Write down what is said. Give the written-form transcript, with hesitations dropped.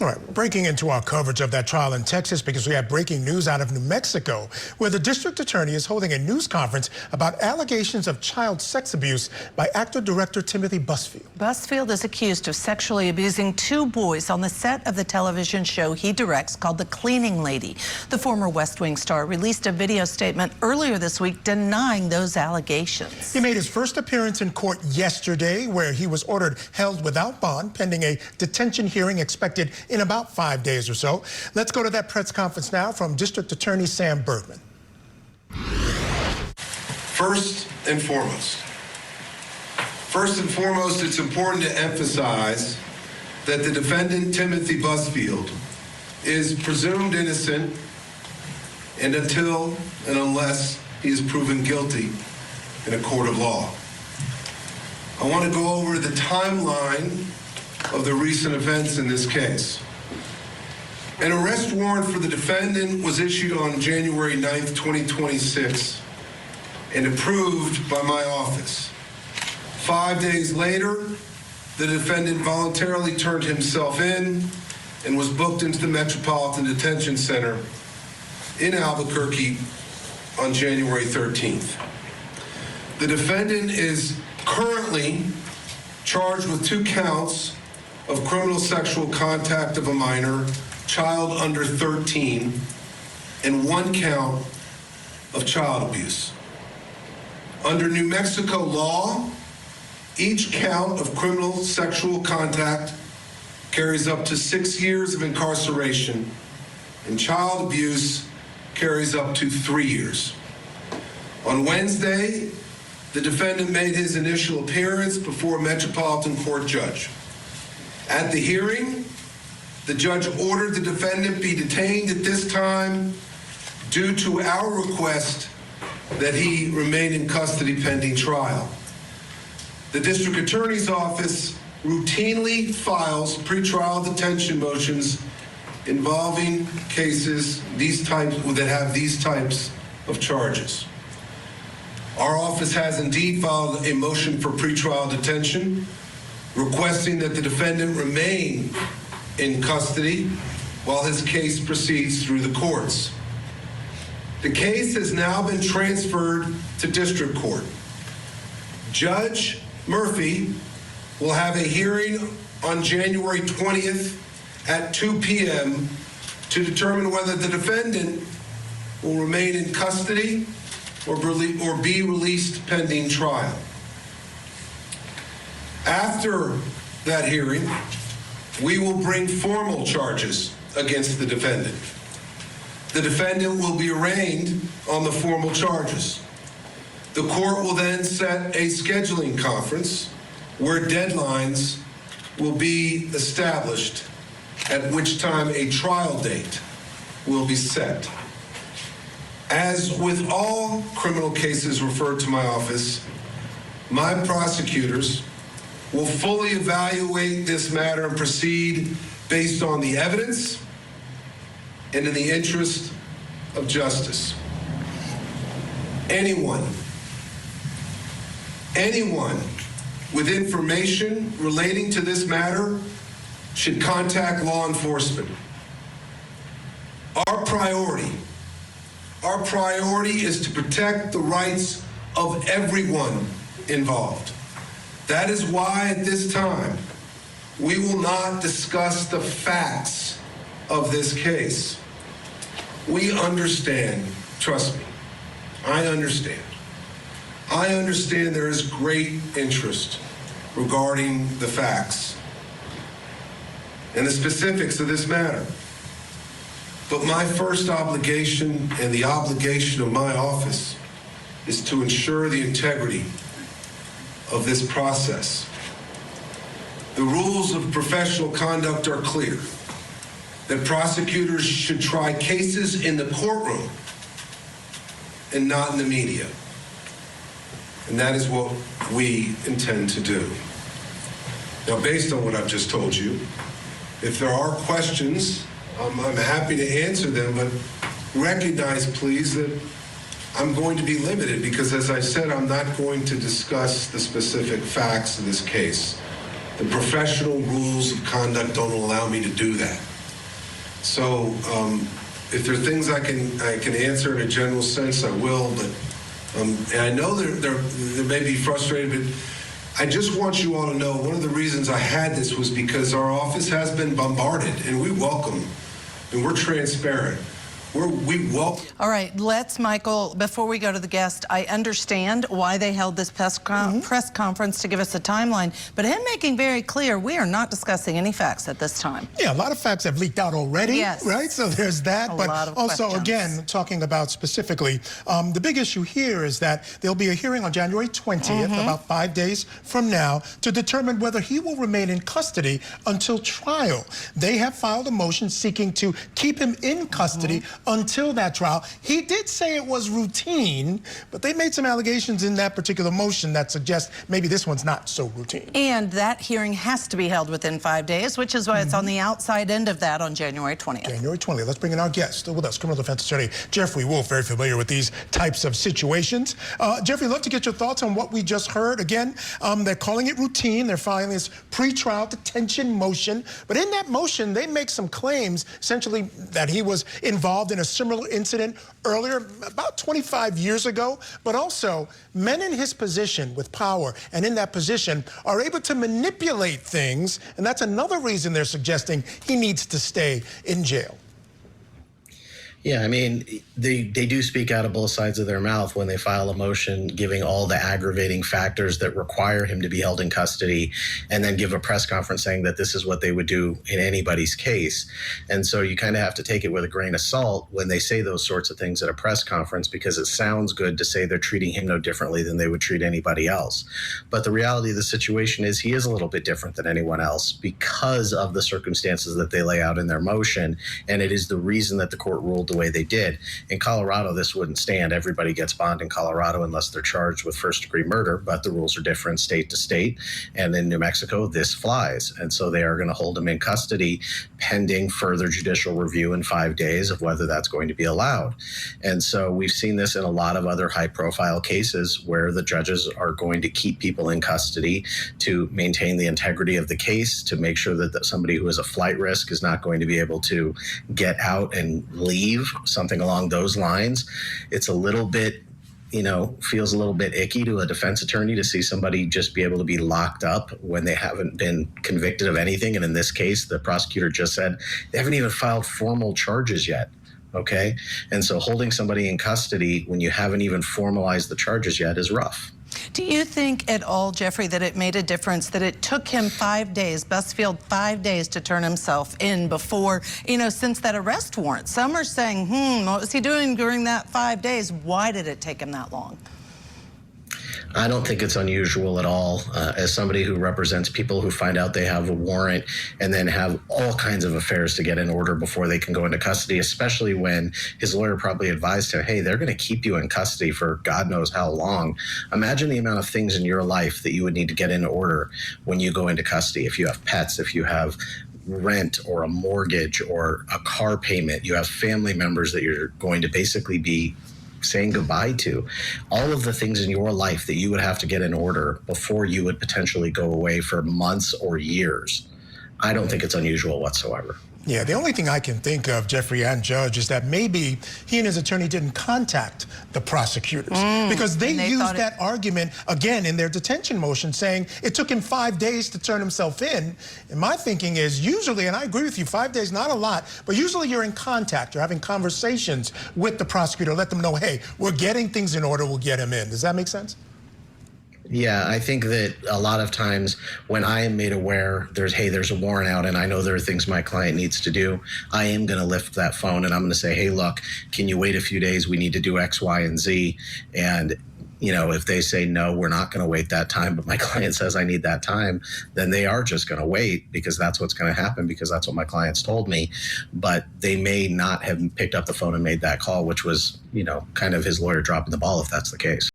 All right, breaking into our coverage of that trial in Texas because we have breaking news out of New Mexico, where the district attorney is holding a news conference about allegations of child sex abuse by actor-director Timothy Busfield. Busfield is accused of sexually abusing 2 boys on the set of the television show he directs called The Cleaning Lady. The former West Wing star released a video statement earlier this week denying those allegations. He made his first appearance in court yesterday, where he was ordered held without bond pending a detention hearing expected in about 5 days or so. Let's go to that press conference now from District Attorney Sam Bergman. First and foremost, it's important to emphasize that the defendant, Timothy Busfield, is presumed innocent and until and unless he is proven guilty in a court of law. I want to go over the timeline of the recent events in this case. An arrest warrant for the defendant was issued on January 9th, 2026 and approved by my office. 5 days later, the defendant voluntarily turned himself in and was booked into the Metropolitan Detention Center in Albuquerque on January 13th. The defendant is currently charged with 2 counts of criminal sexual contact of a minor, child under 13, and 1 count of child abuse. Under New Mexico law, each count of criminal sexual contact carries up to 6 years of incarceration, and child abuse carries up to 3 years. On Wednesday, the defendant made his initial appearance before a Metropolitan Court judge. At the hearing, the judge ordered the defendant be detained at this time due to our request that he remain in custody pending trial. The district attorney's office routinely files pretrial detention motions involving cases that have these types of charges. Our office has indeed filed a motion for pretrial detention, requesting that the defendant remain in custody while his case proceeds through the courts. The case has now been transferred to district court. Judge Murphy will have a hearing on January 20th at 2 p.m. to determine whether the defendant will remain in custody or be released pending trial. After that hearing, we will bring formal charges against the defendant. The defendant will be arraigned on the formal charges. The court will then set a scheduling conference where deadlines will be established, at which time a trial date will be set. As with all criminal cases referred to my office, my prosecutors will fully evaluate this matter and proceed based on the evidence and in the interest of justice. Anyone with information relating to this matter should contact law enforcement. Our priority is to protect the rights of everyone involved. That is why at this time, we will not discuss the facts of this case. We understand, trust me, I understand. I understand there is great interest regarding the facts and the specifics of this matter. But my first obligation and the obligation of my office is to ensure the integrity of this process. The rules of professional conduct are clear, that prosecutors should try cases in the courtroom and not in the media. And that is what we intend to do. Now, based on what I've just told you, if there are questions, I'm happy to answer them, but recognize, please, that I'm going to be limited because, as I said, I'm not going to discuss the specific facts of this case. The professional rules of conduct don't allow me to do that. So if there are things I can answer in a general sense, I will. But and I know they may be frustrated, but I just want you all to know one of the reasons I had this was because our office has been bombarded, and we welcome, and we're transparent. We welcome. All right, Michael, before we go to the guest, I understand why they held this press conference to give us a timeline, but him making very clear we are not discussing any facts at this time. Yeah, a lot of facts have leaked out already, yes. right? So there's that. But also, questions. again, talking about specifically, the big issue here is that there'll be a hearing on January 20th, about 5 days from now, to determine whether he will remain in custody until trial. They have filed a motion seeking to keep him in custody until that trial. He did say it was routine, but they made some allegations in that particular motion that suggest maybe this one's not so routine. And that hearing has to be held within 5 days, which is why it's on the outside end of that on January 20th. January 20th. Let's bring in our guest. Still with us, criminal defense attorney Jeffrey Wolf, very familiar with these types of situations. Jeffrey, I'd love to get your thoughts on what we just heard. Again, they're calling it routine. They're filing this pretrial detention motion. But in that motion, they make some claims, essentially, that he was involved in a similar incident earlier, about 25 years ago. But also, men in his position with power and in that position are able to manipulate things. And that's another reason they're suggesting he needs to stay in jail. Yeah, I mean, they do speak out of both sides of their mouth when they file a motion giving all the aggravating factors that require him to be held in custody, and then give a press conference saying that this is what they would do in anybody's case. And so you kind of have to take it with a grain of salt when they say those sorts of things at a press conference, because it sounds good to say they're treating him no differently than they would treat anybody else. But the reality of the situation is he is a little bit different than anyone else because of the circumstances that they lay out in their motion, and it is the reason that the court ruled the way they did. In Colorado, this wouldn't stand. Everybody gets bond in Colorado unless they're charged with first-degree murder, but the rules are different state to state. And in New Mexico, this flies. And so they are going to hold him in custody pending further judicial review in 5 days of whether that's going to be allowed. And so we've seen this in a lot of other high-profile cases where the judges are going to keep people in custody to maintain the integrity of the case, to make sure that somebody who is a flight risk is not going to be able to get out and leave, something along those lines. It's a little bit, feels a little bit icky to a defense attorney to see somebody just be able to be locked up when they haven't been convicted of anything. And in this case, the prosecutor just said they haven't even filed formal charges yet. Okay. And so holding somebody in custody when you haven't even formalized the charges yet is rough. Do you think at all, Jeffrey, that it made a difference that it took him 5 days, Busfield 5 days to turn himself in before, since that arrest warrant? Some are saying, what was he doing during that 5 days? Why did it take him that long? I don't think it's unusual at all. As somebody who represents people who find out they have a warrant and then have all kinds of affairs to get in order before they can go into custody, especially when his lawyer probably advised him, hey, they're going to keep you in custody for God knows how long. Imagine the amount of things in your life that you would need to get in order when you go into custody. If you have pets, if you have rent or a mortgage or a car payment, you have family members that you're going to basically be saying goodbye to, all of the things in your life that you would have to get in order before you would potentially go away for months or years. I don't think it's unusual whatsoever. Yeah, the only thing I can think of, Jeffrey and Judge, is that maybe he and his attorney didn't contact the prosecutors because they used that argument again in their detention motion, saying it took him 5 days to turn himself in. And my thinking is usually, and I agree with you, 5 days, not a lot, but usually you're in contact, you're having conversations with the prosecutor, let them know, hey, we're getting things in order, we'll get him in. Does that make sense? Yeah, I think that a lot of times when I am made aware there's a warrant out and I know there are things my client needs to do, I am going to lift that phone and I'm going to say, hey, look, can you wait a few days? We need to do X, Y, and Z. And, if they say, no, we're not going to wait that time, but my client says I need that time, then they are just going to wait because that's what's going to happen because that's what my client's told me. But they may not have picked up the phone and made that call, which was, kind of his lawyer dropping the ball if that's the case.